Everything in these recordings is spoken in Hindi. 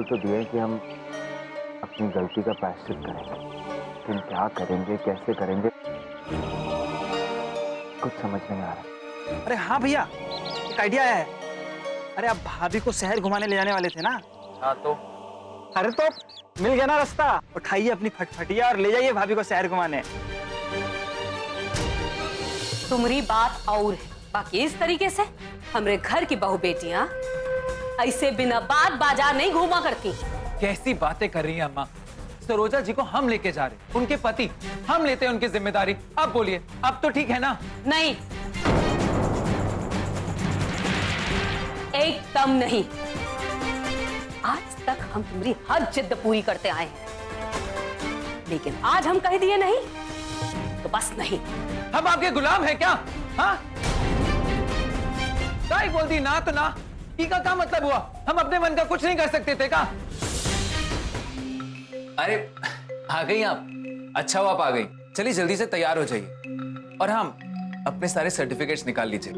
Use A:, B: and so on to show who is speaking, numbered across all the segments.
A: बोल तो दिए कि हम अपनी गलती का प्रायश्चित करेंगे, लेकिन क्या करेंगे, कैसे करेंगे, कुछ समझ नहीं आ रहा।
B: अरे हाँ भैया, एक आइडिया आया है। अरे आप भाभी को शहर घुमाने ले जाने वाले थे ना?
A: हाँ तो
B: अरे तो मिल गया ना रास्ता। उठाइए अपनी फटफटिया और ले जाइए भाभी को शहर घुमाने।
C: तुम्हारी बात और है, बाकी इस तरीके से हमरे घर की बहू बेटियां ऐसे बिना बात बाजार नहीं घूमा करती।
D: कैसी बातें कर रही हैं अम्मा? सरोजा जी को हम लेके जा रहे, उनके पति, हम लेते हैं उनकी जिम्मेदारी। अब बोलिए, अब तो ठीक है ना?
C: नहीं, एकदम नहीं। आज तक हम तुम्हारी हर जिद पूरी करते आए हैं, लेकिन आज हम कह दिए नहीं तो बस नहीं।
D: हम आपके गुलाम हैं क्या? हाँ, ताई बोल दी ना तो ना, ई का क्या मतलब हुआ? हम अपने मन का कुछ नहीं कर सकते थे क्या? अरे आ गई आप, अच्छा हुआ आप आ गई। चलिए जल्दी से तैयार हो जाइए और हम अपने सारे सर्टिफिकेट्स निकाल लीजिए।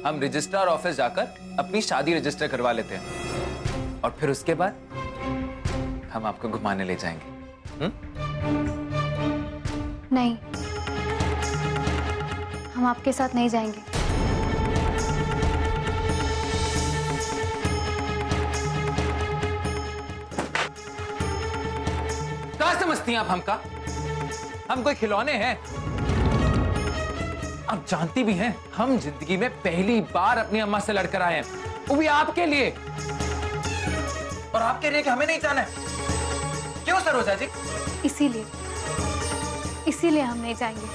D: हम रजिस्ट्रार ऑफिस जाकर अपनी शादी रजिस्टर करवा लेते हैं और फिर उसके बाद हम आपको घुमाने ले जाएंगे।
E: नहीं, हम आपके साथ नहीं जाएंगे।
D: क्या समझती हैं आप हमका? हम कोई खिलौने हैं? आप जानती भी हैं, हम जिंदगी में पहली बार अपनी अम्मा से लड़कर आए हैं, वो भी आपके लिए। और आप कह रहे हैं कि हमें नहीं जाना है। क्यों सरोजा जी?
E: इसीलिए हम नहीं जाएंगे।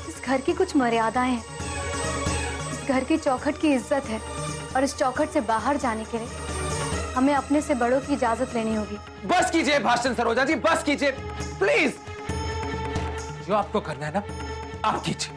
E: इस घर की कुछ मर्यादाएं हैं, इस घर की चौखट की इज्जत है, और इस चौखट से बाहर जाने के लिए हमें अपने से बड़ों की इजाजत लेनी होगी।
D: बस कीजिए भाषण सरोजा जी, बस कीजिए प्लीज। जो आपको करना है ना, आप कीजिए।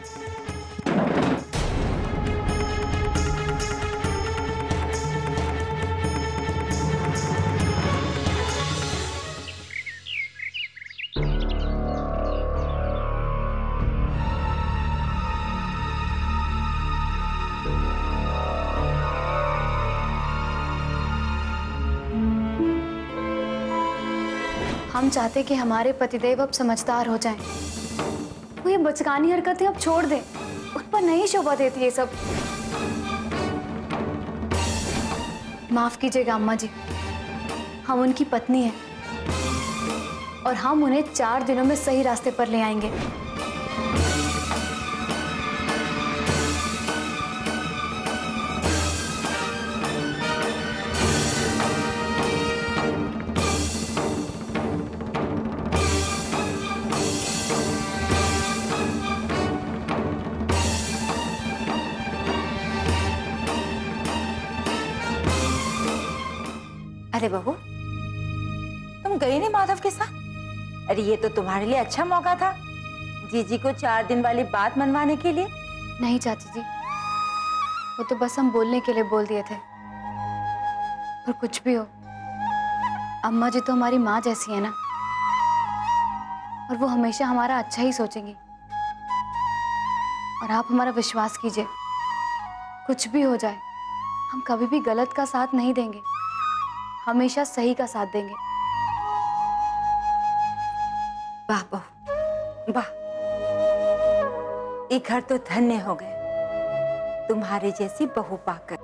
E: हम चाहते कि हमारे पतिदेव अब समझदार हो जाएं। वो ये बचकानी हरकतें अब छोड़ दें, उन पर नहीं शोभा देती ये सब। माफ कीजिएगा अम्मा जी, हम उनकी पत्नी हैं और हम उन्हें 4 दिनों में सही रास्ते पर ले आएंगे।
F: अरे बहू, तुम गई नहीं माधव के साथ? अरे ये तो तुम्हारे लिए अच्छा मौका था, जीजी को 4 दिन वाली बात मनवाने के लिए।
E: नहीं चाची जी, वो तो बस हम बोलने के लिए बोल दिए थे। पर कुछ भी हो, अम्मा जी तो हमारी माँ जैसी है ना, और वो हमेशा हमारा अच्छा ही सोचेंगी। और आप हमारा विश्वास कीजिए, कुछ भी हो जाए हम कभी भी गलत का साथ नहीं देंगे, हमेशा सही का साथ देंगे।
F: वाह बहू वाह, ये घर तो धन्य हो गए तुम्हारे जैसी बहू पाकर।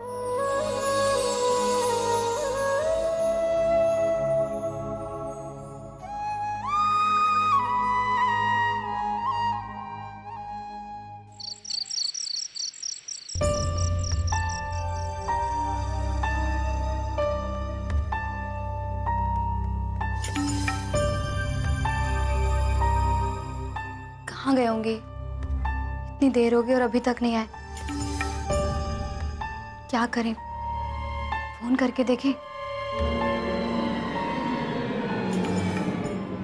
E: कहाँ गए होंगे? इतनी देर हो गई और अभी तक नहीं आए। क्या करें, फोन करके देखें?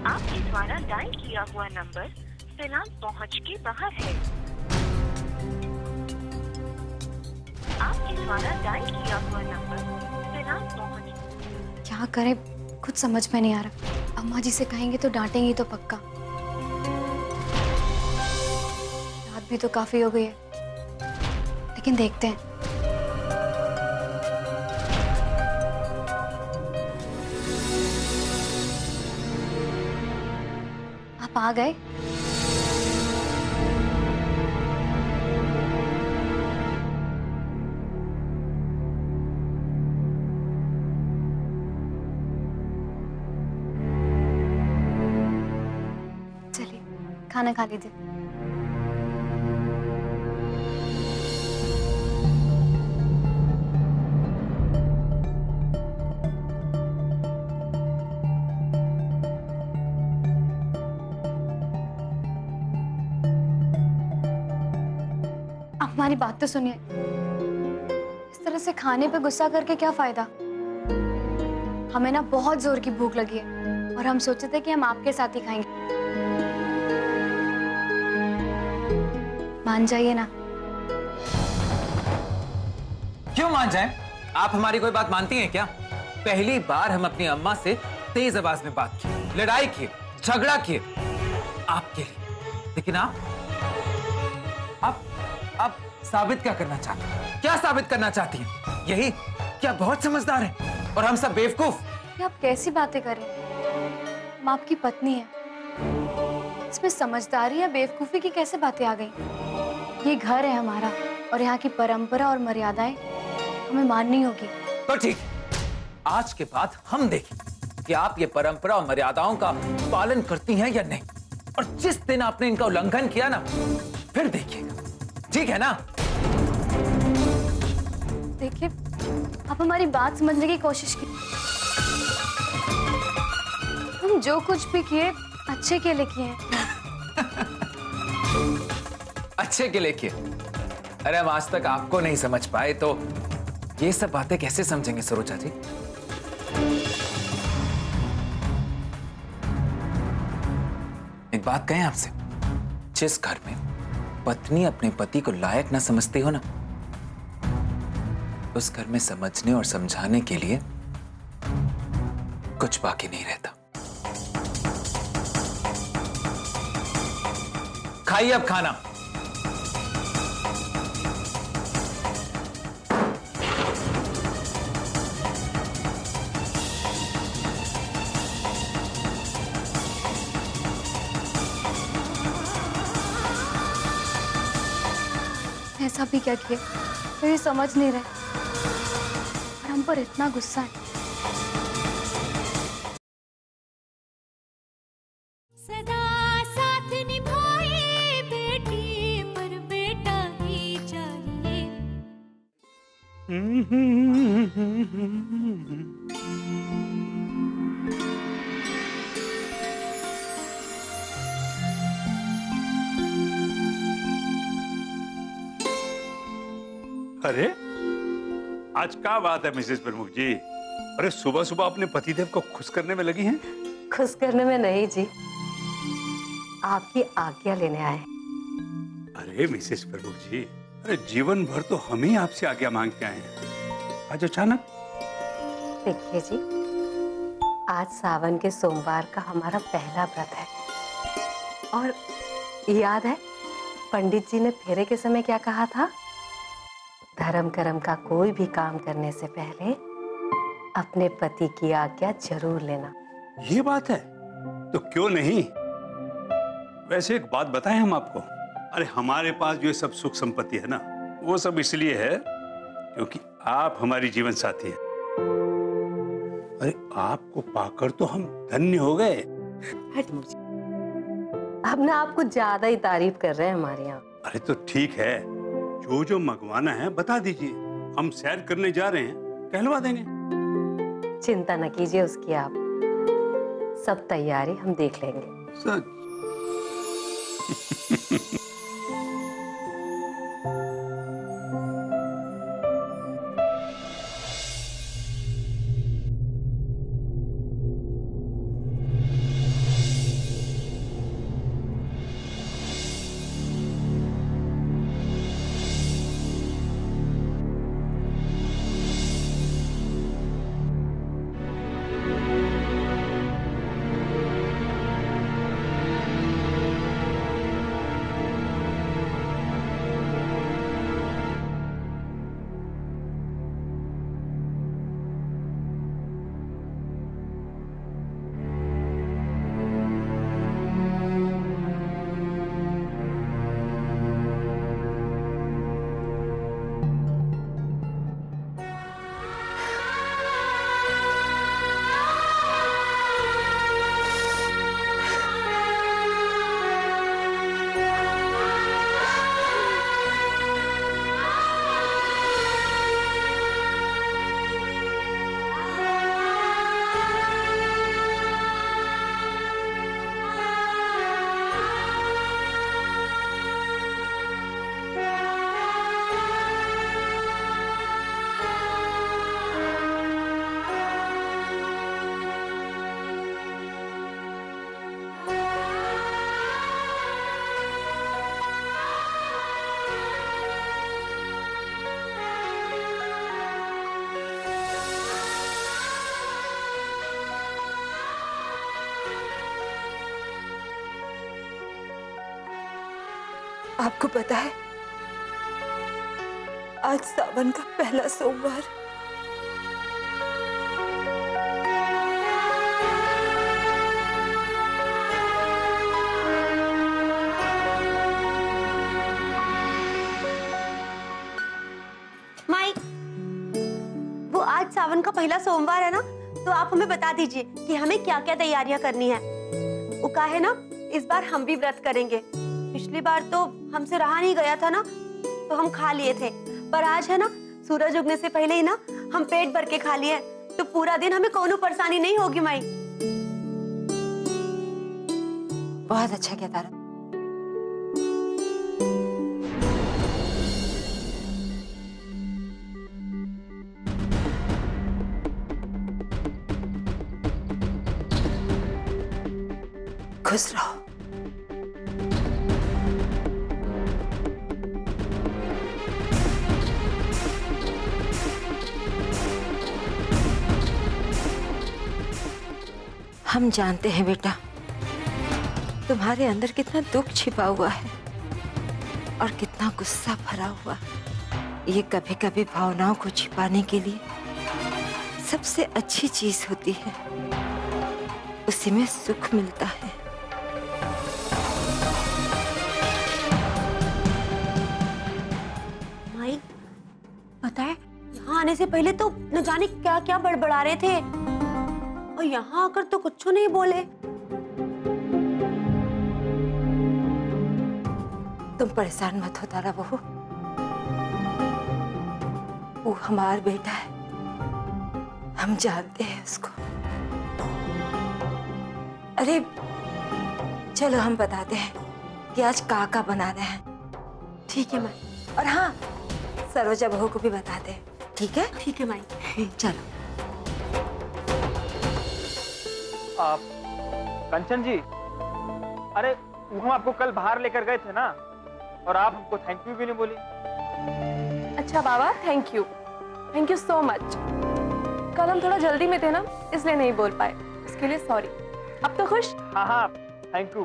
G: आपके द्वारा डायल किया हुआ नंबर फिलहाल पहुंच के बाहर है। आपके द्वारा डायल किया हुआ नंबर फिलहाल पहुंच।
E: क्या करें, कुछ समझ में नहीं आ रहा। अम्मा जी से कहेंगे तो डांटेंगी तो पक्का। रात भी तो काफी हो गई है, लेकिन देखते हैं। आप आ गए? चलिए खाना खा लीजिए। हमारी बात तो सुनिए। इस तरह से खाने पे गुस्सा करके क्या फायदा? हमें ना बहुत जोर की भूख लगी है और हम सोचे थे कि हम आपके साथ ही खाएंगे। मान जाइए ना।
D: क्यों मान जाए? आप हमारी कोई बात मानती हैं क्या? पहली बार हम अपनी अम्मा से तेज आवाज में बात की, लड़ाई की, झगड़ा किए आपके लिए, लेकिन आप साबित क्या करना चाहती हैं? क्या साबित करना चाहती हैं? यही क्या बहुत समझदार है और हम सब बेवकूफ?
E: ये आप कैसी बातें कर रहे हैं? हम आपकी पत्नी है, इसमें समझदारी या बेवकूफी की कैसे बातें आ गई? ये घर है हमारा और यहाँ की परंपरा और मर्यादाएं हमें माननी होगी।
D: तो ठीक, आज के बाद हम देखें कि आप ये परंपरा और मर्यादाओं का पालन करती हैं या नहीं, और जिस दिन आपने इनका उल्लंघन किया ना, फिर देखिएगा, ठीक है ना?
E: देखिए, आप हमारी बात समझने की कोशिश की। हम जो कुछ भी किए अच्छे के लिए किए हैं।
D: अच्छे के लिए किए? अरे हम आज तक आपको नहीं समझ पाए तो ये सब बातें कैसे समझेंगे सरोजा जी? एक बात कहें आपसे, जिस घर में पत्नी अपने पति को लायक ना समझती हो ना, उस घर में समझने और समझाने के लिए कुछ बाकी नहीं रहता। खाइए अब खाना।
E: ऐसा भी क्या किए तो ये समझ नहीं रहे और हम पर इतना गुस्सा है।
H: सदा साथ निभाए बेटी पर बेटा ही चाहिए।
I: अरे आज क्या बात है मिसेस प्रमुख जी? अरे सुबह सुबह अपने पतिदेव को खुश करने में लगी हैं?
C: खुश करने में नहीं जी, आपकी आज्ञा लेने आए।
I: अरे मिसेस प्रमुख जी, अरे जीवन भर तो हम ही आपसे आज्ञा मांग के आए हैं, आज अचानक?
C: देखिए जी, आज सावन के सोमवार का हमारा पहला व्रत है और याद है पंडित जी ने फेरे के समय क्या कहा था? धर्म कर्म का कोई भी काम करने से पहले अपने पति की आज्ञा जरूर लेना।
I: ये बात है तो क्यों नहीं? वैसे एक बात बताएं हम आपको, अरे हमारे पास जो सब सुख संपत्ति है ना, वो सब इसलिए है क्योंकि आप हमारी जीवन साथी हैं। अरे आपको पाकर तो हम धन्य हो गए।
C: अब ना आपको ज्यादा ही तारीफ कर रहे हैं हमारे यहाँ।
I: अरे तो ठीक है, जो जो मंगवाना है बता दीजिए, हम सैर करने जा रहे हैं, कहलवा देंगे।
C: चिंता न कीजिए उसकी आप, सब तैयारी हम देख लेंगे।
I: सच?
F: आपको पता है आज सावन का पहला सोमवार।
J: माई, वो आज सावन का पहला सोमवार है ना, तो आप हमें बता दीजिए कि हमें क्या क्या तैयारियां करनी है। वो का है ना, इस बार हम भी व्रत करेंगे। पिछली बार तो हमसे रहा नहीं गया था ना, तो हम खा लिए थे, पर आज है ना, सूरज उगने से पहले ही ना हम पेट भर के खा लिए, तो पूरा दिन हमें कोनो परेशानी नहीं होगी। माई,
F: बहुत अच्छा किया तारा। खुश रहो। हम जानते हैं बेटा, तुम्हारे अंदर कितना दुख छिपा हुआ है और कितना गुस्सा भरा हुआ। ये कभी कभी भावनाओं को छिपाने के लिए सबसे अच्छी चीज होती है, उसी में सुख मिलता है।
J: माई, पता है यहाँ आने से पहले तो न जाने क्या क्या बड़बड़ा रहे थे, और यहाँ आकर तो कुछ नहीं बोले।
F: तुम परेशान मत हो तारा बहू, वो हमारा बेटा है, हम जानते हैं उसको। अरे चलो हम बताते हैं कि आज का बना रहे हैं।
J: ठीक है माई।
F: और हाँ, सरोजा बहू को भी बताते हैं। ठीक है?
J: ठीक है माई।
F: चलो।
B: आप कंचन जी, अरे वो हम आपको कल बाहर लेकर गए थे ना, और आप हमको थैंक यू भी नहीं बोली।
K: अच्छा बाबा, थैंक यू सो मच। कल हम थोड़ा जल्दी में थे ना, इसलिए नहीं बोल पाए, उसके लिए सॉरी। अब तो खुश?
B: हाँ हाँ, थैंक यू।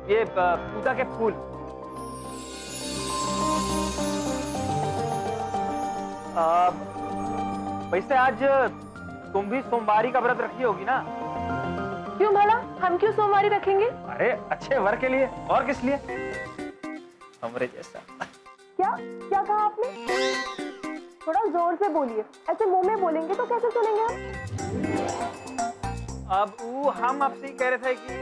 B: ये पूजा के फूल। वैसे आज तुम भी सोमवारी का व्रत रखी होगी ना?
K: क्यों भला, हम क्यों सोमवारी रखेंगे?
B: अरे अच्छे वर के लिए, और किस लिए? हमरे जैसा।
K: क्या क्या कहा आपने? थोड़ा जोर से बोलिए, ऐसे मुंह में बोलेंगे तो कैसे सुनेंगे हम?
B: अब वो हम आपसे ही कह रहे थे कि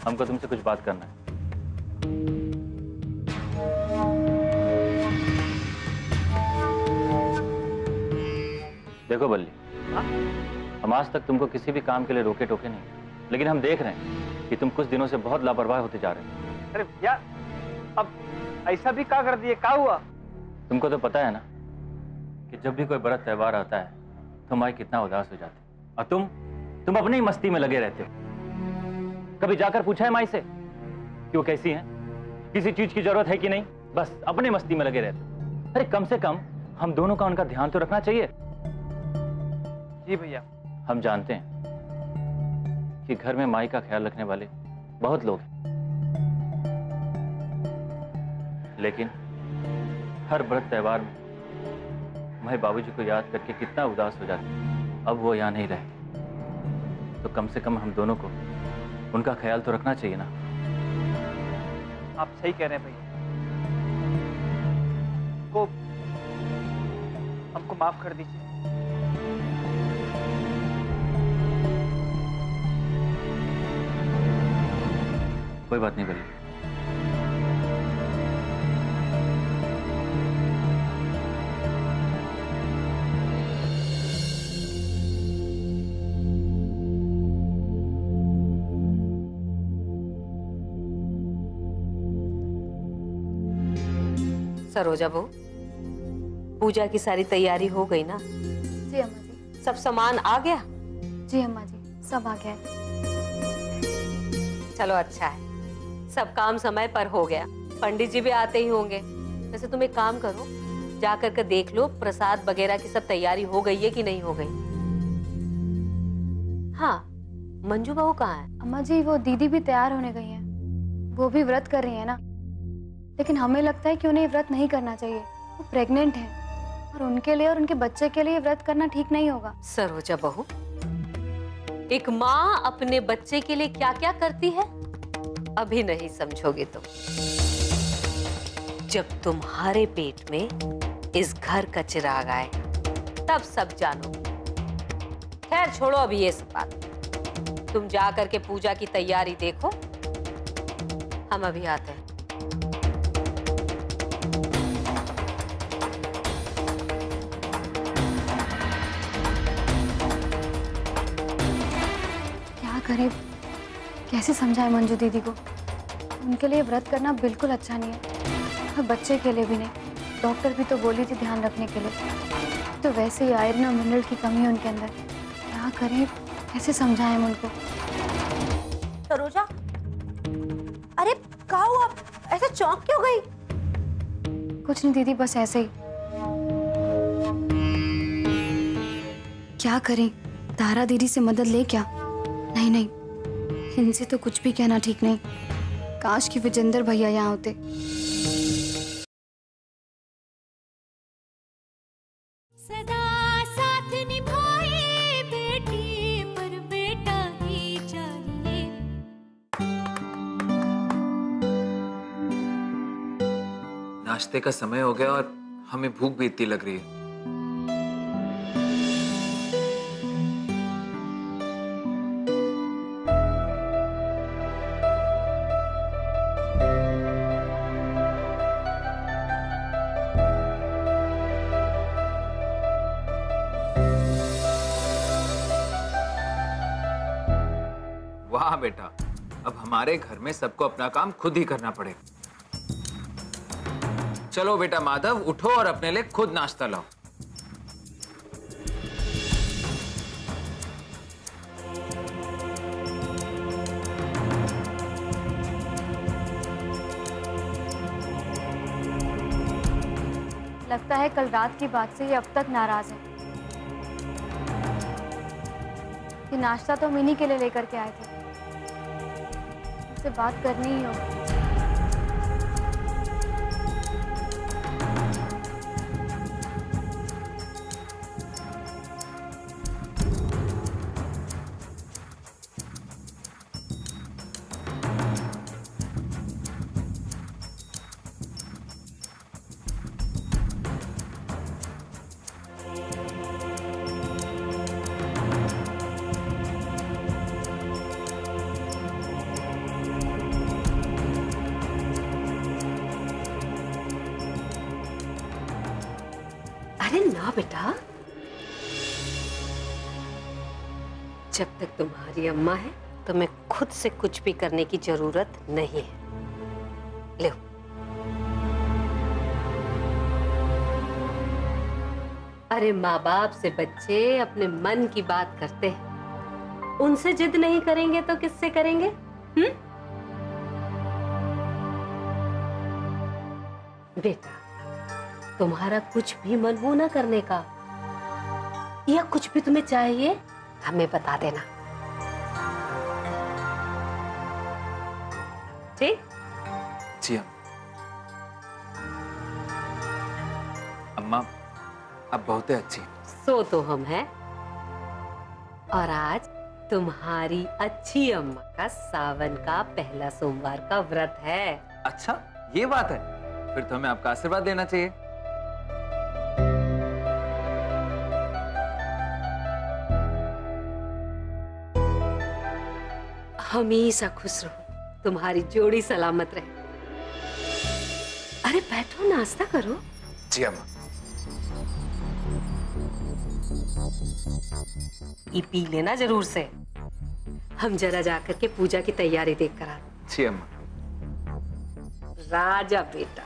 A: हमको तुमसे कुछ बात करना है। देखो बल्ली, हम आज तक तुमको किसी भी काम के लिए रोके टोके नहीं, लेकिन हम देख रहे हैं कि तुम कुछ दिनों से बहुत लापरवाह होते जा रहे हो।
B: अरे भैया, अब ऐसा भी क्या कर दिए, क्या हुआ?
A: तुमको तो पता है ना कि जब भी कोई बड़ा त्योहार आता है तो माई कितना उदास हो जाती है, और तुम अपनी ही मस्ती में लगे रहते हो। कभी जाकर पूछा है माई से कि वो कैसी हैं, किसी चीज की जरूरत है कि नहीं? बस अपनी मस्ती में लगे रहते हो। अरे कम से कम हम दोनोmal का उनका ध्यान तो रखना चाहिए।
B: जी भैया।
A: हम जानते हैं कि घर में माई का ख्याल रखने वाले बहुत लोग हैं, लेकिन हर व्रत त्योहार में मैं बाबूजी को याद करके कितना उदास हो जाती। अब वो यहाँ नहीं रहे, तो कम से कम हम दोनों को उनका ख्याल तो रखना चाहिए ना।
B: आप सही कह रहे हैं भैया। को हमको माफ कर दीजिए।
A: कोई बात नहीं बल्ली।
C: सरोजा बहू, पूजा की सारी तैयारी हो गई ना?
E: जी अम्मा जी।
C: सब सामान आ गया?
E: जी अम्मा जी, सब आ गया है।
C: चलो अच्छा है, सब काम समय पर हो गया। पंडित जी भी आते ही होंगे। वैसे तुम एक काम करो, जा कर के देख लो प्रसाद वगैरह की सब तैयारी हो गई है कि नहीं हो गई। हाँ, मंजू बहू कहाँ है?
E: अम्मा जी वो दीदी भी तैयार होने गई हैं। वो भी व्रत कर रही है ना, लेकिन हमें लगता है कि उन्हें व्रत नहीं करना चाहिए। वो प्रेग्नेंट है और उनके लिए और उनके बच्चे के लिए व्रत करना ठीक नहीं होगा।
C: सरोजा बहू, एक माँ अपने बच्चे के लिए क्या क्या करती है अभी नहीं समझोगे तुम। जब तुम्हारे पेट में इस घर का चिराग आए तब सब जानो। खैर छोड़ो अभी ये सब बात, तुम जा करके पूजा की तैयारी देखो, हम अभी आते हैं।
E: क्या करें, कैसे समझाएं मंजू दीदी को? उनके लिए व्रत करना बिल्कुल अच्छा नहीं है और बच्चे के लिए भी नहीं। डॉक्टर भी तो बोली थी ध्यान रखने के लिए, तो वैसे ही आयरन और मिनरल की कमी है उनके अंदर। क्या करें, कैसे समझाएं हम उनको?
J: सरोजा, अरे क्या हुआ? ऐसे चौंक क्यों गई?
E: कुछ नहीं दीदी, बस ऐसे ही। क्या करें, तारा दीदी से मदद ले क्या? नहीं नहीं, इनसे तो कुछ भी कहना ठीक नहीं। काश कि विजेंद्र भैया यहाँ होते।
H: सदा साथ निभाए बेटी पर बेटा ही चाहिए।
D: नाश्ते का समय हो गया और हमें भूख भी इतनी लग रही है। वाह बेटा, अब हमारे घर में सबको अपना काम खुद ही करना पड़ेगा। चलो बेटा माधव, उठो और अपने लिए खुद नाश्ता लाओ।
E: लगता है कल रात की बात से ये अब तक नाराज है। ये नाश्ता तो हम इन्हीं के लिए लेकर के आए थे, से बात करनी ही होगी।
C: अरे ना बेटा, जब तक तुम्हारी अम्मा है तुम्हें खुद से कुछ भी करने की जरूरत नहीं है। लो। अरे माँ बाप से बच्चे अपने मन की बात करते हैं, उनसे जिद नहीं करेंगे तो किससे करेंगे? बेटा, तुम्हारा कुछ भी मन हो ना करने का, या कुछ भी तुम्हें चाहिए हमें बता देना, ठीक?
D: जी अम्मा, अब बहुत अच्छी।
C: सो तो हम हैं, और आज तुम्हारी अच्छी अम्मा का सावन का पहला सोमवार का व्रत है।
D: अच्छा, ये बात है, फिर तो हमें आपका आशीर्वाद लेना चाहिए।
C: हमेशा खुश रहो, तुम्हारी जोड़ी सलामत रहे। अरे बैठो, नाश्ता करो।
D: जी अम्मा।
C: ये पी लेना जरूर से। हम जरा जाकर के पूजा की तैयारी देख कर आते।
D: जी अम्मा।
C: राजा बेटा।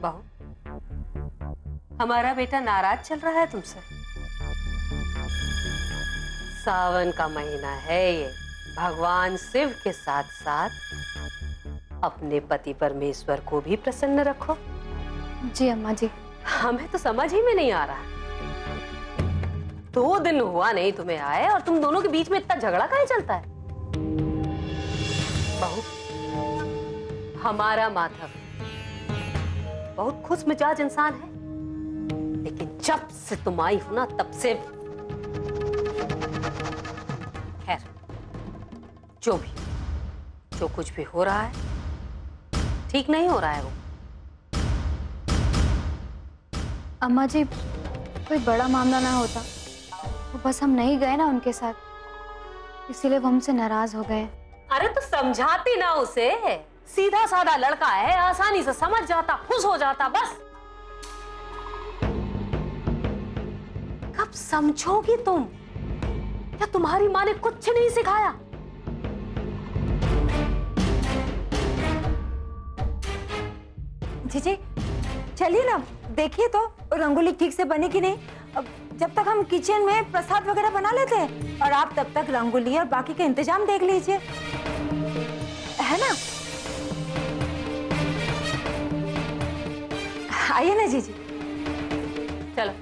C: बहू, हमारा बेटा नाराज चल रहा है तुमसे। सावन का महीना है ये, भगवान शिव के साथ साथ अपने पति परमेश्वर को भी प्रसन्न रखो।
E: जी अम्मा जी।
C: हमें तो समझ ही में नहीं आ रहा। 2 दिन हुआ नहीं तुम्हें आए और तुम दोनों के बीच में इतना झगड़ा काहे चलता है? बहू, हमारा माधव बहुत खुश मिजाज इंसान है, लेकिन जब से तुम आई हो ना तब से खैर जो कुछ भी हो रहा है ठीक नहीं हो रहा है। वो
E: अम्मा जी, कोई बड़ा मामला ना होता, वो बस हम नहीं गए ना उनके साथ, इसीलिए वो हमसे नाराज हो गए।
C: अरे तो समझाती ना उसे, सीधा साधा लड़का है, आसानी से समझ जाता, खुश हो जाता बस। कब समझोगी तुम? क्या तुम्हारी माँ ने कुछ नहीं सिखाया?
F: जीजी चलिए ना, देखिए तो रंगोली ठीक से बनी कि नहीं। अब जब तक हम किचन में प्रसाद वगैरह बना लेते हैं और आप तब तक रंगोली और बाकी के इंतजाम देख लीजिए, है ना? आइए ना जीजी।
C: चलो।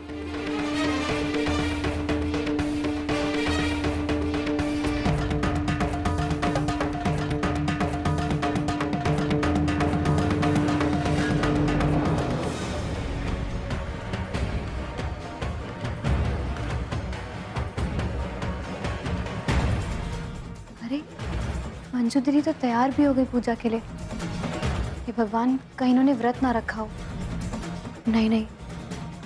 E: अरे मंजू दीदी तो तैयार भी हो गई पूजा के लिए। हे भगवान, कहीं इन्होंने व्रत ना रखा हो। नहीं नहीं,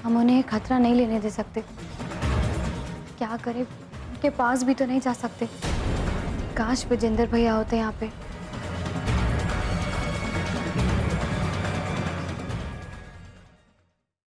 E: हम उन्हें खतरा नहीं लेने दे सकते। क्या करें, उनके पास भी तो नहीं जा सकते। काश विजेंद्र भैया होते यहाँ पे।